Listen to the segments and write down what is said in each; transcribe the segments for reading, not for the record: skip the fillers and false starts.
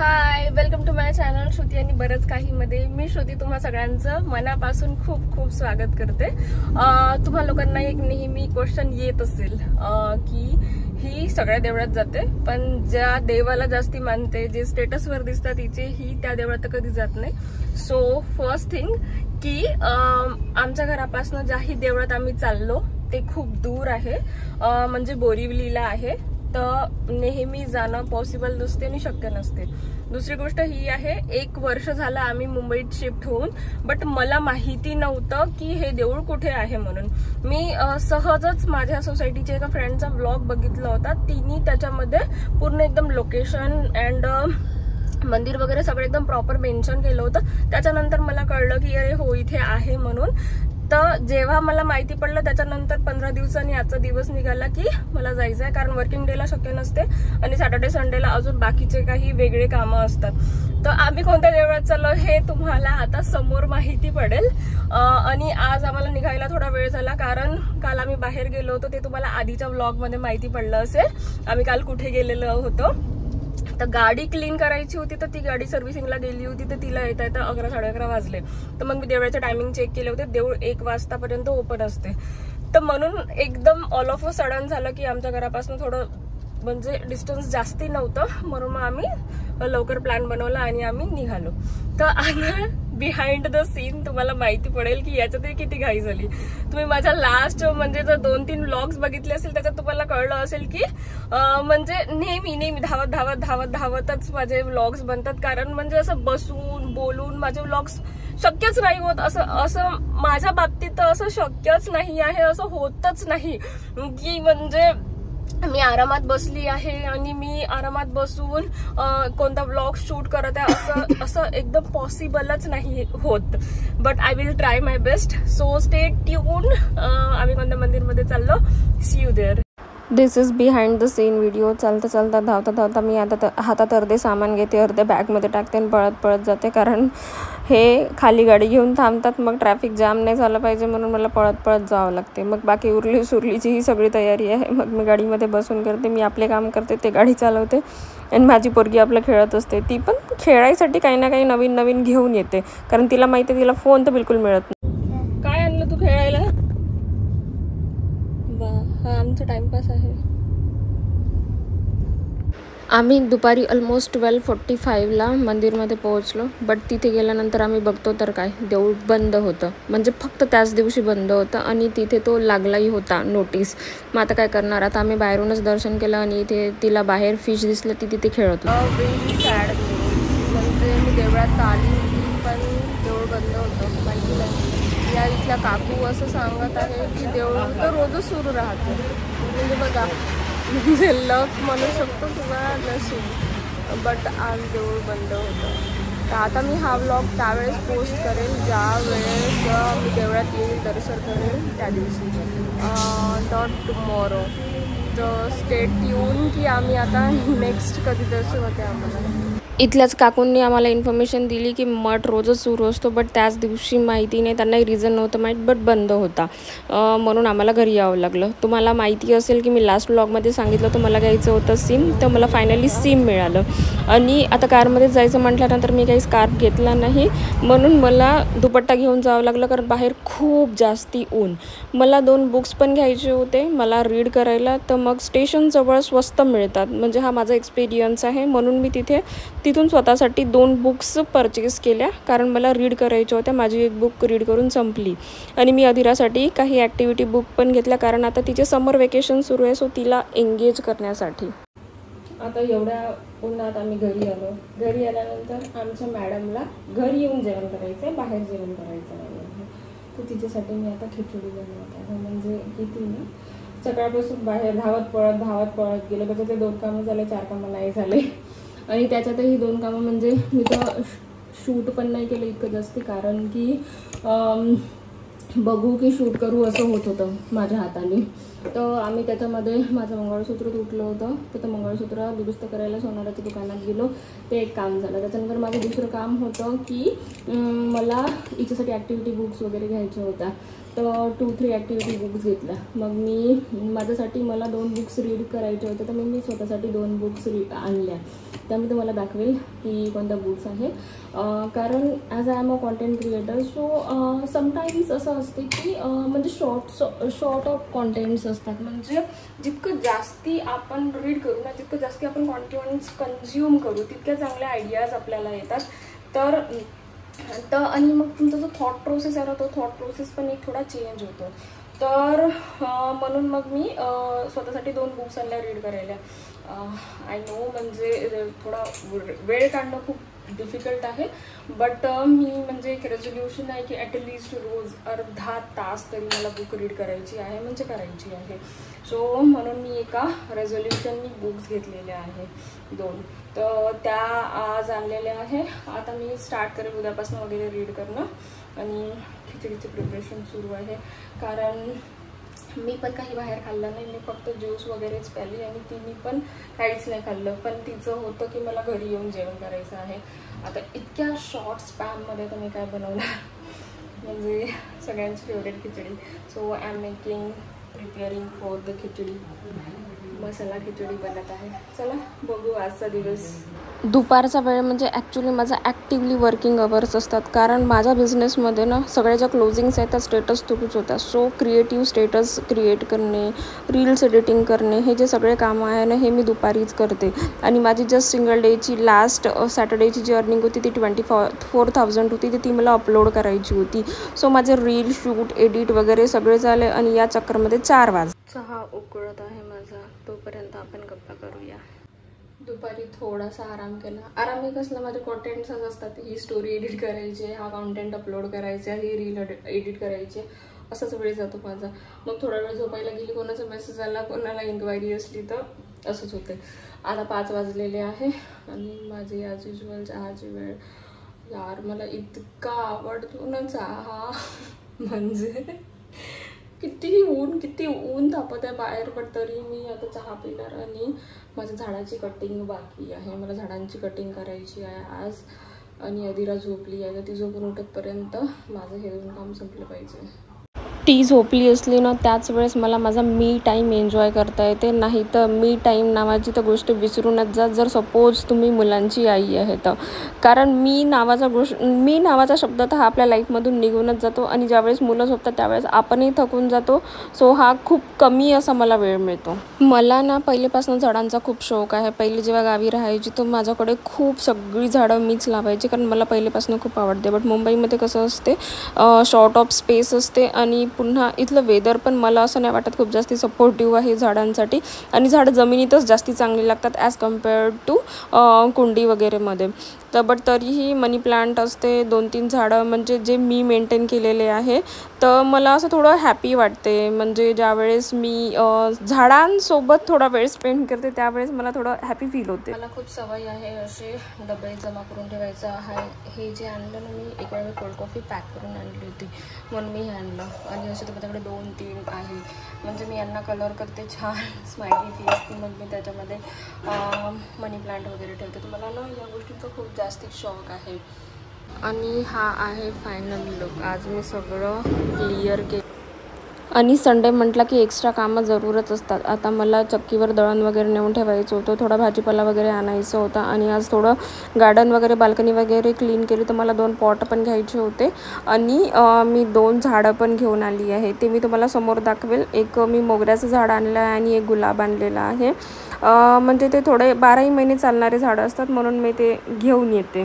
High, welcome to my channel Shruti आणि बरंच काही मध्ये मी श्रुती तुम्हा सगळ्यांचं मनापासून खूप खूप स्वागत करते। तुम्हा लोकांना एक नेहमी क्वेश्चन येत असेल की ही सगळ्या देवळात जाते पण ज्या देवाला जास्ती मानते, जे स्टेटसवर दिसतात तिचे, ही त्या देवळात कधी जात नाही। सो फर्स्ट थिंग की आमच्या घरापासून ज्याही देवळात आम्ही चाललो ते खूप दूर आहे, म्हणजे बोरिवलीला आहे, तर नेहमी जाणं पॉसिबल नसते आणि शक्य नसते। दुसरी गोष्ट ही आहे, 1 वर्ष झालं आम्ही मुंबईत शिफ्ट होऊन, बट मला माहिती नव्हतं की हे देऊळ कुठे आहे म्हणून। मी सहजच माझ्या सोसायटीच्या एका फ्रेंडचा व्लॉग बघितला होता, तिने त्याच्यामध्ये पूर्ण एकदम लोकेशन अँड मंदिर वगैरे सगळं एकदम प्रॉपर मेन्शन केलं होतं। त्याच्यानंतर मला कळलं की अरे हो इथे आहे म्हणून। तर जेव्हा मला माहिती पडलं त्याच्यानंतर 15 दिवसांनी आजचा दिवस निघाला की मला जायचं आहे, कारण वर्किंग डेला शक्य नसते आणि सॅटर्डे संडेला अजून बाकीचे काही वेगळे कामं असतात। तर आम्ही कोणत्या देवळात चाललो हे तुम्हाला आता समोर माहिती पडेल। आणि आज आम्हाला निघायला थोडा वेळ झाला, कारण काल आम्ही बाहेर गेलो होतो, ते तुम्हाला आधीच्या व्लॉग मध्ये माहिती पडलं असेल आम्ही काल कुठे गेलेलो होतो। तर गाडी क्लीन करायची होती, तर ती गाडी सर्व्हिसिंगला गेली होती, तर तिला येता येता 11 साडे 11 वाजले। तर मग मी देवळाचे टायमिंग चेक केले होते, देऊळ 1 वाजतापर्यंत ओपन असते। तर म्हणून एकदम ऑल ऑफ अ सडन झालं की आमच्या घरापासून थोडं म्हणजे डिस्टन्स जास्ती नव्हतं, म्हणून मग आम्ही लवकर प्लॅन बनवला आणि आम्ही निघालो। तर आता बिहाइंड द सीन तुम्हाला माहिती पडेल की याच्यात किती घाई झाली। तुम्ही माझ्या लास्ट म्हणजे जर 2-3 व्लॉग्स बघितले असेल त्याच्यात तुम्हाला कळलं असेल की म्हणजे नेहमी धावतच माझे व्लॉग्स बनतात, कारण म्हणजे असं बसून बोलून माझे व्लॉग्स शक्यच नाही होत। असं माझ्या बाबतीत तर असं शक्यच नाही आहे, असं होतच नाही की म्हणजे मी आरामात बसली आहे आणि मी आरामात बसून कोणता व्लॉग शूट करत आहे, असं एकदम पॉसिबलच नाही होत। But I will try my best, so stay tune. आम्ही कोणत्या मंदिरमध्ये चाललो, see you there. This is behind the scene video. चालता धावता मी आता हातात अर्धे सामान घेते, अर्धे बॅगमध्ये टाकते आणि पळत जाते, कारण हे खाली गाडी घेऊन थांबतात, मग ट्रॅफिक जाम नाही झालं पाहिजे म्हणून मला पळत जावं लागते। मग बाकी उरली सुरलीची ही सगळी तयारी आहे। मग मी गाडीमध्ये बसून करते, मी आपले काम करते, ते गाडी चालवते आणि माझी पोरगी आपलं खेळत असते। ती पण खेळायसाठी काही ना काही नवीन घेऊन येते, कारण तिला माहिती आहे तिला फोन तर बिलकुल मिळत नाही। काय आणलं तू खेळायला? हा आमचा टाइमपास आहे। आम्ही दुपारी ऑलमोस्ट 12:45ला मंदिरमध्ये पोहोचलो, बट तिथे गेल्यानंतर आम्ही बघतो तर काय, देऊळ बंद होतं, म्हणजे फक्त त्याच दिवशी बंद होतं आणि तिथे तो लागलाही होता नोटीस। मग आता काय करणार, आता आम्ही बाहेरूनच दर्शन केलं आणि इथे तिला बाहेर फिश दिसलं, ती तिथे खेळत होती। सॅड म्हणजे मी देवळात आली होती पण देऊळ बंद होतं, माहिती नाही। या इथल्या काकू असं सांगत आहे की देऊळ तर रोजच सुरू राहते, म्हणजे बघा म्हणजे लक म्हणू शकतो किंवा नशीब, बट आज देऊळ बंद होतं। तर आता मी हा व्लॉग त्यावेळेस पोस्ट करेल ज्या वेळेस मी देवळात येईल, दर्शन करेल त्या दिवशी, नॉट टुमॉरो। तर स्टे ट्यून की आम्ही आता नेक्स्ट कधी दर्शन होते आम्हाला। इथल्याच काकूंनी आम्हाला इन्फॉर्मेशन दिली की मठ रोजच सुरू असतो, बट त्याच दिवशी माहिती नाही, त्यांनाही रिझन नव्हतं माहीत, बट बंद होता, म्हणून आम्हाला घरी यावं लागलं। तुम्हाला माहिती असेल की मी लास्ट व्लॉगमध्ये सांगितलं होतं मला घ्यायचं होतं सिम, तर मला फायनली सिम मिळालं। आणि आता कारमध्ये जायचं म्हटल्यानंतर मी काही स्कार्फ घेतला नाही, म्हणून मला दुपट्टा घेऊन जावं लागलं, कारण बाहेर खूप जास्ती ऊन। मला 2 बुक्स पण घ्यायचे होते मला रीड करायला, तर मग स्टेशनजवळ स्वस्त मिळतात, म्हणजे हा माझा एक्सपिरियन्स आहे, म्हणून मी तिथून स्वतःसाठी 2 बुक्स परचेस केल्या, कारण मला रीड करायच्या होत्या। माझी एक बुक रीड करून संपली आणि मी अधिरासाठी काही ॲक्टिव्हिटी बुक पण घेतल्या, कारण आता तिचे समर वेकेशन सुरू आहे, सो तिला एंगेज करण्यासाठी। आता एवढ्या उन्हात आम्ही घरी आलो। घरी आल्यानंतर आमच्या मॅडमला घरी येऊन जेवण करायचं आहे, बाहेर जेवण करायचं नाही आहे, तर तिच्यासाठी मी आता खिचडी बनवत आहे। म्हणजे किती ना सकाळपासून बाहेर धावत पळत गेलो, त्याच्यात 2 कामं झाले, 4 कामं नाही झाले, आणि त्याच्यातही 2 कामं म्हणजे मी तर शूट पण नाही केलं इतकं जास्त, कारण की बघू की शूट करू असं होत होतं माझ्या हाताने। तर आम्ही त्याच्यामध्ये माझं मंगळसूत्र तुटलं होतं, तर ते मंगळसूत्र दुरुस्त करायला सोनाराच्या दुकानात गेलो, ते एक काम झालं। त्याच्यानंतर माझं दुसरं काम होतं की मला हिच्यासाठी ॲक्टिव्हिटी बुक्स वगैरे घ्यायच्या होत्या, तर 2-3 ॲक्टिव्हिटी बुक्स घेतल्या. मग मी माझ्यासाठी मला 2 बुक्स रीड करायचे होते, तर मी स्वतःसाठी 2 बुक्स आणल्या. त्या मी तुम्हाला दाखवेल की कोणत्या बुक्स आहे. कारण as I am a content creator, so sometimes असं असते की म्हणजे शॉर्ट ऑफ कॉन्टेंट्स असतात. म्हणजे जितकं जास्ती आपण रीड करू ना, जितकं जास्ती आपण कॉन्टेंट्स कन्झ्युम करू, तितक्या चांगल्या आयडियाज आपल्याला येतात. तर आणि मग तुमचा जो थॉट प्रोसेस आहे ना, तो थॉट प्रोसेस पण एक थोडा चेंज होतो. तर म्हणून मग मी स्वतःसाठी 2 बुक्स आणल्या रीड करायला. आय नो म्हणजे थोडा वेळ काढणं खूप डिफिकल्ट आहे, बट मी म्हणजे एक रेझोल्युशन आहे की ॲटलिस्ट रोज अर्धा तास तरी मला बुक रीड करायची आहे, म्हणजे करायची आहे. सो म्हणून मी एका रेझोल्युशननी बुक्स घेतलेल्या आहे 2. तर त्या आज आणलेल्या आहे. आता मी स्टार्ट करेल उद्यापासून वगैरे रीड करणं. आणि खिचडीची प्रिपरेशन सुरू आहे, कारण मी पण काही बाहेर खाल्लं नाही. मी फक्त ज्यूस वगैरेच प्याली आणि तिने पण काहीच नाही खाल्लं. पण तिचं होतं की मला घरी येऊन जेवण करायचं आहे. आता इतक्या शॉर्ट स्पॅममध्ये तर मी काय बनवणार, म्हणजे सगळ्यांची फेवरेट खिचडी. So I am preparing for the khichdi. मसाला खिचडी बनत आहे. चला बघू आजचा दिवस. दुपारचा वेळ म्हणजे ॲक्च्युली माझा ॲक्टिवली वर्किंग अवर्स असतात, कारण माझ्या बिझनेसमध्ये ना सगळ्या ज्या क्लोजिंग्स आहेत त्या स्टेटस थ्रूच होतात. सो क्रिएटिव्ह स्टेटस क्रिएट करणे, रील्स एडिटिंग करणे, हे जे सगळे कामं आहे ना, हे मी दुपारीच करते. आणि माझी जस्ट सिंगल डेची लास्ट सॅटर्डेची जी अर्निंग होती ती 24,000 होती. ती मला अपलोड करायची होती. सो माझे रील शूट एडिट वगैरे सगळे झाले आणि या चक्करमध्ये 4 वाजले. चहा उकळत आहे माझा, तोपर्यंत आपण गप्पा करूया. दुपारी थोडासा आराम केला. आराम हे कसला, माझे कॉन्टेंट्स असतात. ही स्टोरी एडिट करायची, हा कॉन्टेंट अपलोड करायचा, ही रील एडिट करायची, असाच वेळ जातो माझा. मग थोडा वेळ झोपायला गेली, कोणाचा मेसेज आला, कोणाला इन्क्वायरी असली तर असंच होते. आता 5 वाजलेले आहे आणि माझी ॲज युजल चहाची वेळ. यार मला इतका आवडतो ना चहा, म्हणजे किती ऊन तापत आहे बाहेर, पण तरी मी आता चहा पिणार. आणि माझ्या झाडाची कटिंग बाकी आहे, मला झाडांची कटिंग करायची आहे आज. आणि अदिरा झोपली आहे, तर ती झोपून उठतपर्यंत माझं हे 2 काम संपलं पाहिजे. ती झोपली असली ना, त्याच वेळेस मला माझा मी टाईम एन्जॉय करता येते. नाही तर मी टाईम नावाची तर गोष्ट विसरूनच जा, जर सपोज तुम्ही मुलांची आई आहे तर. कारण मी नावाचा शब्द तर हा आपल्या लाईफमधून निघूनच जातो. आणि ज्यावेळेस मुलं झोपतात त्यावेळेस आपणही थकून जातो. सो हा खूप कमी असा मला वेळ मिळतो. मला ना पहिलेपासून झाडांचा खूप शौक आहे. पहिले जेव्हा गावी राहायची तर माझ्याकडे खूप सगळी झाडं मीच लावायची, कारण मला पहिलेपासून खूप आवडते. बट मुंबईमध्ये कसं असते, शॉर्ट ऑफ स्पेस असते आणि पुन्हा इथलं वेदर पण मला असं नाही वाटत खूप जास्ती सपोर्टिव्ह आहे झाडांसाठी. आणि झाडं जमिनीतच जास्ती चांगली लागतात ॲज कम्पेअर्ड टू कुंडी वगैरेमध्ये. तर बट तरीही मनी प्लांट असते, 2-3 झाडं म्हणजे जे मी मेंटेन केलेले आहे. तर मला असं थोडं हॅपी वाटते. म्हणजे ज्यावेळेस मी झाडांसोबत थोडा वेळ स्पेंड करते त्यावेळेस मला थोडं हॅपी फील होते. मला खूप सवय आहे असे डबे जमा करून ठेवायचं आहे. हे जे आणलं ना, मी एक वेळा कोल्ड कॉफी पॅक करून आणली होती, म्हणून मी हे आणलं. आणि असे तर माझ्याकडे 2-3 आहे. म्हणजे मी यांना कलर करते छान स्माइली फेस की, मग मी त्याच्यामध्ये मनी प्लांट वगैरे ठेवते. तर मला ना या गोष्टींचा खूप जास्त शौक आहे. आणि हा आहे फायनल लुक. आज मी सगळं क्लिअर केलं. आणि संडे म्हटलं की एक्स्ट्रा कामं जरूरच असतात. आता मला चक्कीवर दळण वगैरे नेऊन ठेवायचं होतं, थोडा भाजीपाला वगैरे आणायचं होता. आणि आज थोडं गार्डन वगैरे बाल्कनी वगैरे क्लीन केली, तर मला 2 पॉट पण घ्यायचे होते. आणि मी 2 झाडं पण घेऊन आली आहे, ते मी तुम्हाला समोर दाखवेल. एक मी मोगऱ्याचं झाड आणलं आहे आणि एक गुलाब आणलेला आहे. म्हणजे ते थोडे 12ही महिने चालणारे झाडं असतात, म्हणून मी ते घेऊन येते.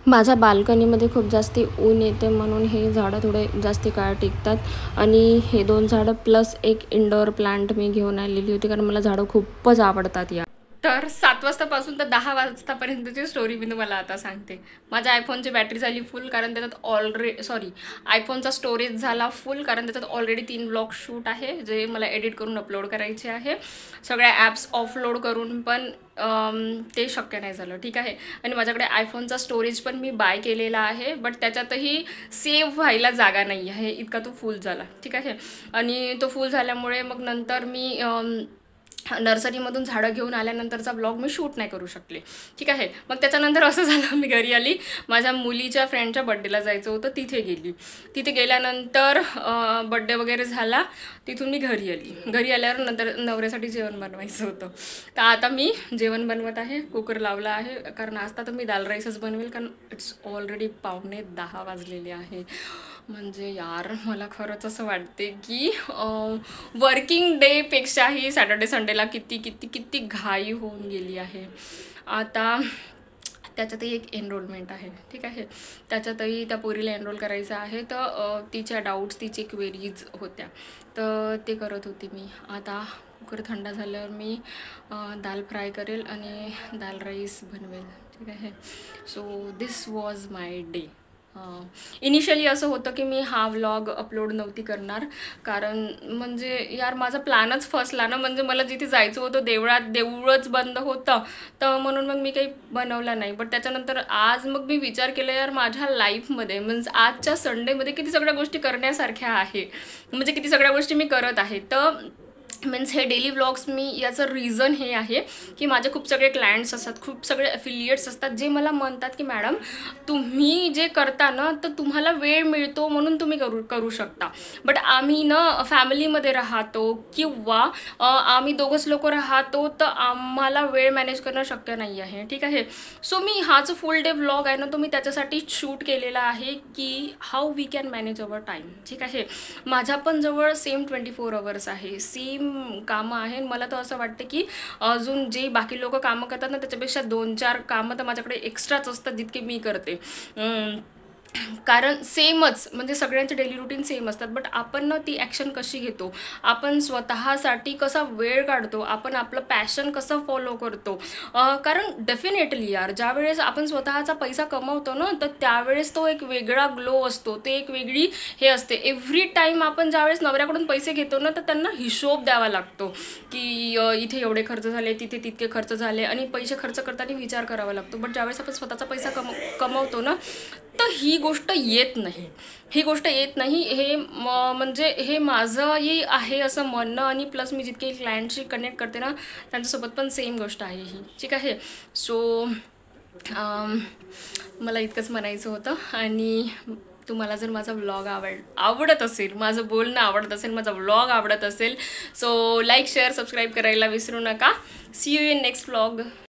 माझ्या बाल्कनीमध्ये खूप जास्ती ऊन येते, म्हणून हे झाडं थोडे जास्ती काळ टिकतात. आणि हे 2 झाडं प्लस एक इंडोअर प्लांट मी घेऊन आलेली होती, कारण मला झाडं खूपच आवडतात. या तर 7 वाजतापासून तर 10 वाजतापर्यंतची स्टोरी मी तुम्हाला आता सांगते. माझ्या आयफोनची बॅटरी झाली फुल, कारण त्याच्यात आयफोनचा स्टोरेज झाला फुल, कारण त्याच्यात ऑलरेडी 3 ब्लॉग शूट आहे, जे मला एडिट करून अपलोड करायचे आहे. सगळ्या ॲप्स ऑफलोड करून पण ते शक्य नाही झालं, ठीक आहे. आणि माझ्याकडे आयफोनचा स्टोरेज पण मी बाय केलेला आहे, बट त्याच्यातही सेव्ह व्हायला जागा नाही आहे, इतका तो फुल झाला, ठीक आहे. आणि तो फुल झाल्यामुळे मग नंतर मी नर्सरीमधून झाडं घेऊन आल्यानंतरचा ब्लॉग मी शूट नाही करू शकले, ठीक आहे. मग त्याच्यानंतर असं झालं, मी घरी आली, माझ्या मुलीच्या फ्रेंडच्या बड्डेला जायचं होतं, तिथे गेली. तिथे गेल्यानंतर बड्डे वगैरे झाला, तिथून मी घरी आली. घरी आल्यावर नंतर नवऱ्यासाठी जेवण बनवायचं होतं. तर आता मी जेवण बनवत आहे, कुकर लावला आहे, कारण आज तर मी दाल राईसच बनवेल, कारण इट्स ऑलरेडी 9:45 वाजलेले आहे. म्हणजे यार मला खरंच असं वाटते की वर्किंग डेपेक्षाही सॅटर्डे संडेला किती किती किती घाई होऊन गेली आहे. आता त्याच्यातही एक एनरोलमेंट आहे, ठीक आहे. त्याच्यातही त्या पोरीला एनरोल करायचं आहे, तर तिच्या डाऊट्स, तिचे क्वेरीज होत्या, तर ते करत होती मी. आता कुकर थंड झाल्यावर मी दाल फ्राय करेल आणि दाल राईस बनवेल, ठीक आहे. So this was my day. Initially असं होतं की मी हा व्लॉग अपलोड नव्हती करणार, कारण म्हणजे यार माझा प्लॅनच फसला ना. म्हणजे मला जिथे जायचं होतं देऊळच बंद होतं, तर म्हणून मग मी काही बनवलं नाही. बट त्याच्यानंतर आज मग मी विचार केला, यार माझ्या लाईफमध्ये म्हणजे आजच्या संडेमध्ये किती सगळ्या गोष्टी करण्यासारख्या आहे, म्हणजे किती सगळ्या गोष्टी मी करत आहे. तर मीन्स हे डेली व्लॉग्स मी याचं रिझन हे आहे की माझे खूप सगळे क्लायंट्स असतात, खूप सगळे अफिलिएट्स असतात, जे मला म्हणतात की मॅडम तुम्ही जे करता ना, तर तुम्हाला वेळ मिळतो म्हणून तुम्ही करू शकता. बट आम्ही ना फॅमिलीमध्ये राहतो किंवा आम्ही दोघंच लोक राहतो, तर आम्हाला वेळ मॅनेज करणं शक्य नाही आहे, ठीक आहे. सो मी हा जो फुल डे व्लॉग आहे ना, तो मी त्याच्यासाठी शूट केलेला आहे की how we can manage our time, ठीक आहे. माझ्या पण जवळ सेम 24 आवर्स आहे, सेम कामं आहे. मला तर असं वाटतं की अजून जे बाकी लोक कामं करतात ना, त्याच्यापेक्षा 2-4 कामं तर माझ्याकडे एक्स्ट्राच असतात जितके मी करते. कारण सेमच म्हणजे सगळ्यांचे डेली रुटीन सेम असतात, बट आपण ना ती ॲक्शन कशी घेतो, आपण स्वतःसाठी कसा वेळ काढतो, आपण आपलं पॅशन कसं फॉलो करतो. कारण डेफिनेटली यार ज्यावेळेस आपण स्वतःचा पैसा कमवतो ना, तर त्यावेळेस तो एक वेगळा ग्लो असतो, ते एक वेगळी हे असते. एव्हरी टाईम आपण ज्यावेळेस नवऱ्याकडून पैसे घेतो ना, तर त्यांना हिशोब द्यावा लागतो की इथे एवढे खर्च झाले, तिथे तितके खर्च झाले, आणि पैसे खर्च करताना विचार करावा लागतो. बट ज्यावेळेस आपण स्वतःचा पैसा कमवतो ना, तर ही गोष्ट येत नाही. हे म्हणजे हे माझंही आहे असं म्हणणं, आणि प्लस मी जितके क्लायंटशी कनेक्ट करते ना, त्यांच्यासोबत पण सेम गोष्ट आहे ही, ठीक आहे. सो मला इतकंच म्हणायचं होतं. आणि तुम्हाला जर माझा व्लॉग आवडत असेल, माझं बोलणं आवडत असेल, माझा व्लॉग आवडत असेल, सो लाईक शेअर सबस्क्राईब करायला विसरू नका. See you in next vlog.